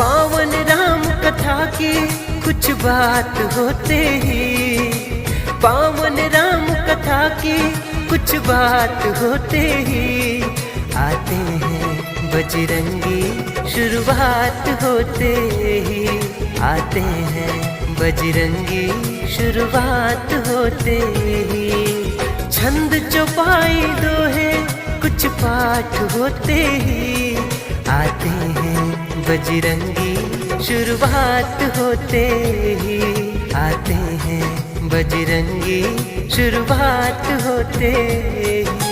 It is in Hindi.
पावन राम कथा की कुछ बात होते ही, पावन राम कथा की कुछ बात होते ही आते हैं बजरंगी, शुरुआत होते ही आते हैं बजरंगी, शुरुआत होते ही। छंद चौपाई दोहे कुछ पाठ होते ही आते हैं बजरंगी, शुरुआत होते ही आते हैं बजरंगी, शुरुआत होते ही।